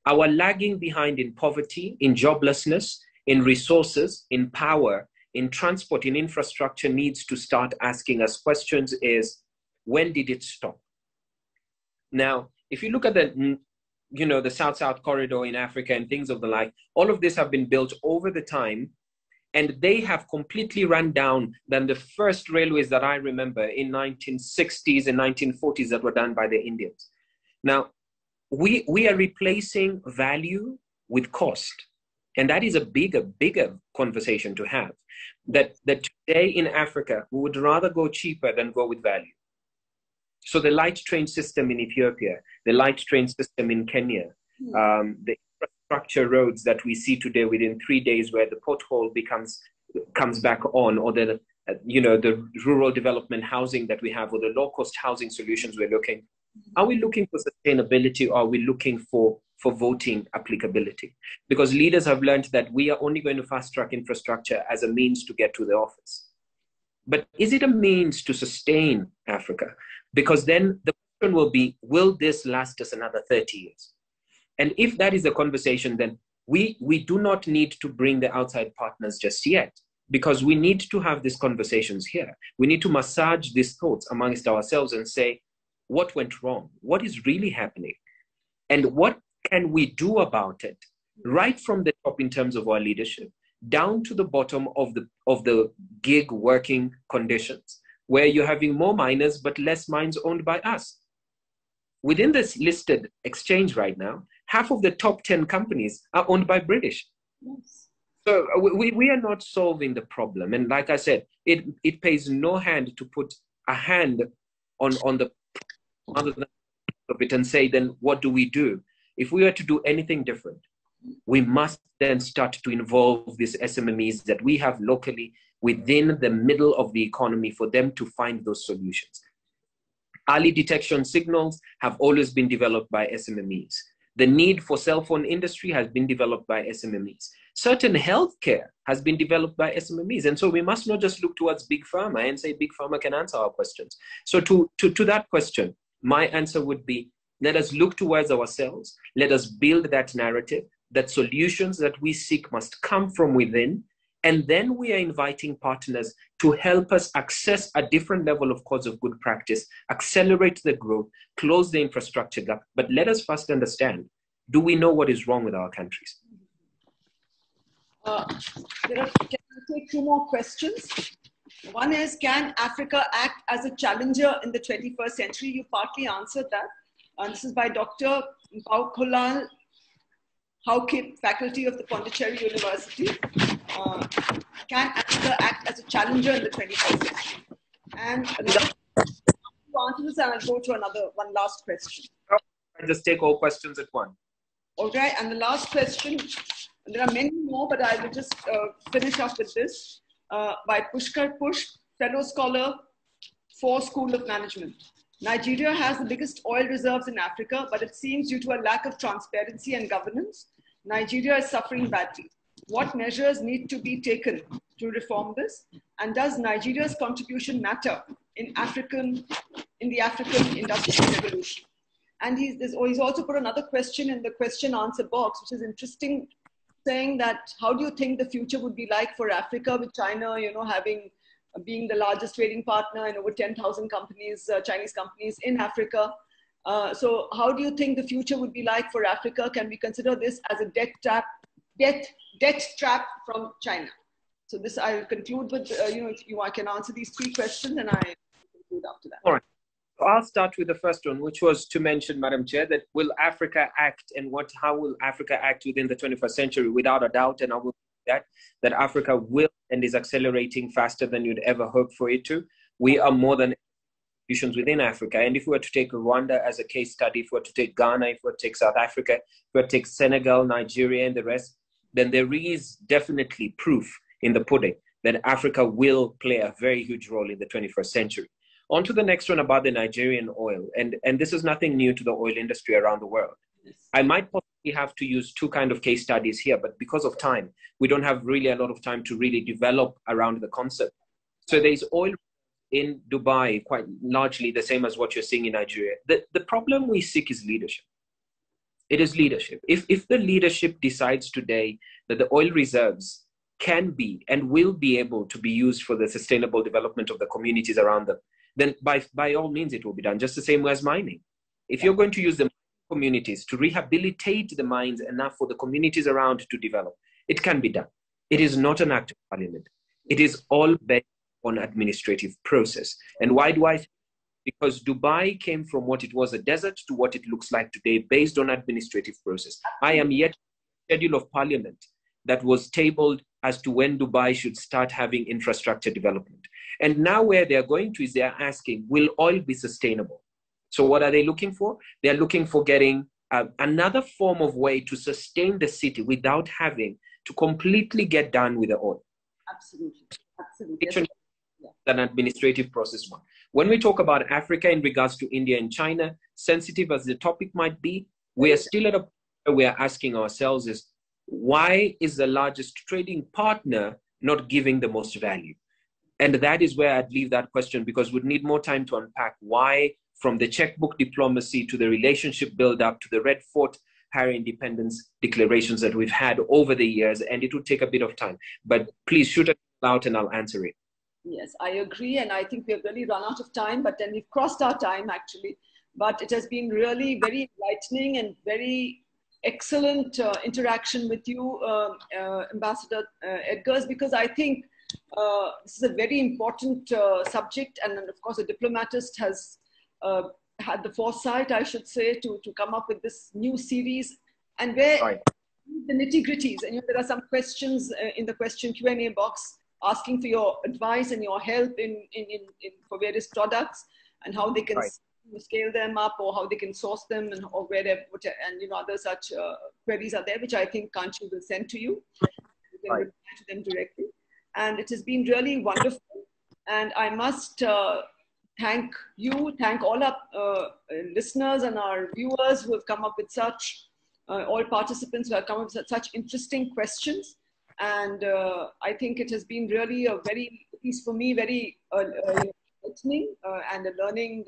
Our lagging behind in poverty, in joblessness, in resources, in power, in transport, in infrastructure needs to start asking us questions is, when did it stop? Now, if you look at the South-South corridor in Africa and things of the like, all of this have been built over the time, and they have completely run down than the first railways that I remember in 1960s and 1940s that were done by the Indians. Now, we are replacing value with cost. And that is a bigger conversation to have. That today in Africa, we would rather go cheaper than go with value. So the light train system in Ethiopia, the light train system in Kenya, the infrastructure roads that we see today within 3 days where the pothole comes back on, or the rural development housing that we have, or the low-cost housing solutions we're looking. Are we looking for sustainability, or are we looking for voting applicability? Because leaders have learned that we are only going to fast-track infrastructure as a means to get to the office. But is it a means to sustain Africa? Because then the question will be, will this last us another 30 years? And if that is the conversation, then we do not need to bring the outside partners just yet, because we need to have these conversations here. We need to massage these thoughts amongst ourselves and say, what went wrong? What is really happening? And what can we do about it? Right from the top in terms of our leadership, down to the bottom of the gig working conditions, where you're having more miners but less mines owned by us. Within this listed exchange right now, half of the top 10 companies are owned by British. Yes. So we are not solving the problem. And like I said, it pays no hand to put a hand on the other than of it and say, then what do we do? If we are to do anything different, we must then start to involve these SMMEs that we have locally within the middle of the economy for them to find those solutions. Early detection signals have always been developed by SMMEs. The need for cell phone industry has been developed by SMMEs. Certain healthcare has been developed by SMMEs. And so we must not just look towards big pharma and say big pharma can answer our questions. So to that question, my answer would be, let us look towards ourselves. Let us build that narrative, that solutions that we seek must come from within. And then we are inviting partners to help us access a different level of codes of good practice, accelerate the growth, close the infrastructure gap. But let us first understand, do we know what is wrong with our countries? Can I take two more questions? One is, can Africa act as a challenger in the 21st century? You partly answered that. And this is by Dr. Paukolal Haukip, faculty of the Pondicherry University. Can Africa act as a challenger in the 21st century? And to answer this, and I'll go to one last question. I just take all questions at once. All right, and the last question, there are many more, but I will just finish up with this. By Pushkar Push, fellow scholar for School of Management. Nigeria has the biggest oil reserves in Africa, but it seems due to a lack of transparency and governance, Nigeria is suffering badly. What measures need to be taken to reform this? And does Nigeria's contribution matter in the African industrial revolution? And he's also put another question in the question answer box, which is interesting, saying that how do you think the future would be like for Africa with China, being the largest trading partner and over 10,000 companies, Chinese companies in Africa. So how do you think the future would be like for Africa? Can we consider this as a debt trap from China? So this I'll conclude with, if I can answer these three questions and I conclude after that. All right. So I'll start with the first one, which was to mention, Madam Chair, that will Africa act and how will Africa act within the 21st century? Without a doubt, and I will that Africa will and is accelerating faster than you'd ever hope for it to. We are more than institutions within Africa. And if we were to take Rwanda as a case study, if we were to take Ghana, if we were to take South Africa, if we were to take Senegal, Nigeria, and the rest, then there is definitely proof in the pudding that Africa will play a very huge role in the 21st century. On to the next one about the Nigerian oil. And this is nothing new to the oil industry around the world. I might possibly have to use two kind of case studies here, but because of time, we don't have really a lot of time to really develop around the concept. So there's oil in Dubai, quite largely the same as what you're seeing in Nigeria. The problem we seek is leadership. It is leadership. If the leadership decides today that the oil reserves can be and will be able to be used for the sustainable development of the communities around them, then by all means it will be done, just the same as mining. If you're going to use the communities to rehabilitate the minds enough for the communities around to develop, it can be done. It is not an act of parliament. It is all based on administrative process. And why do I? Because Dubai came from what it was a desert to what it looks like today based on administrative process. I am yet schedule of parliament that was tabled as to when Dubai should start having infrastructure development. And now where they're going to is they're asking, will oil be sustainable? So what are they looking for? They're looking for getting another form of way to sustain the city without having to completely get done with the oil. Absolutely. Absolutely. An administrative process one. When we talk about Africa in regards to India and China, sensitive as the topic might be, we are still at a point where we are asking ourselves is, why is the largest trading partner not giving the most value? And that is where I'd leave that question, because we'd need more time to unpack why, from the checkbook diplomacy to the relationship build up to the Red Fort higher independence declarations that we've had over the years, and it would take a bit of time. But please shoot it out and I'll answer it. Yes, I agree. And I think we have really run out of time, but then we've crossed our time actually. But it has been really very enlightening and very excellent interaction with you, Ambassador Edgars, because I think this is a very important subject. And of course, a diplomatist has had the foresight, I should say, to come up with this new series, and where the nitty-gritties, and there are some questions in the question Q&A box asking for your advice and your help for various products and how they can scale them up or how they can source them and or wherever, and other such queries are there, which I think Kanchi will send to you. You can reply to them directly. And it has been really wonderful. And I must thank all our listeners and our viewers who have come up with such, all participants who have come up with such interesting questions. And I think it has been really a very, at least for me, very enlightening and a learning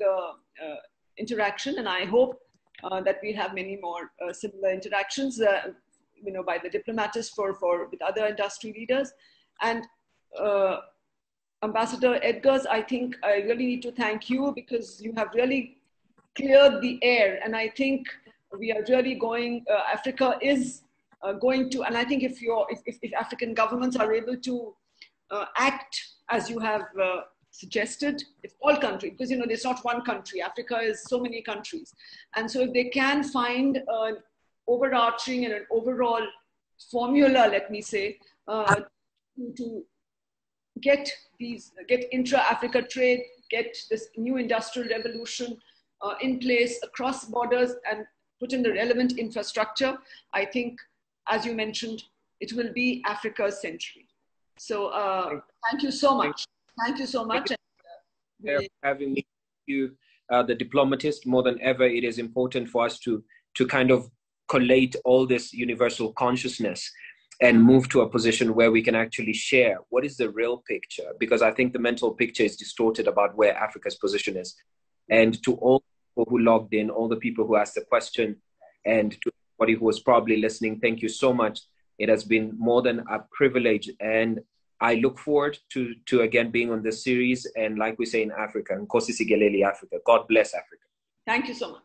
interaction. And I hope that we have many more similar interactions, by the Diplomatist with other industry leaders. And Ambassador Edgars, I think I really need to thank you, because you have really cleared the air. And I think we are really going, Africa is going to, and I think if African governments are able to act as you have suggested, if all countries, because there's not one country, Africa is so many countries. And so if they can find an overarching and an overall formula, let me say, to get intra-Africa trade, get this new industrial revolution in place across borders and put in the relevant infrastructure, I think, as you mentioned, it will be Africa's century. So thank you so much. Thank you so much. For having me, the Diplomatist. More than ever, it is important for us to kind of collate all this universal consciousness and move to a position where we can actually share what is the real picture, because I think the mental picture is distorted about where Africa's position is. And to all people who logged in, all the people who asked the question, and to everybody who was probably listening, thank you so much. It has been more than a privilege, and I look forward to again being on this series. And like we say in Africa, Nkosi Sigeleli Africa. God bless Africa. Thank you so much.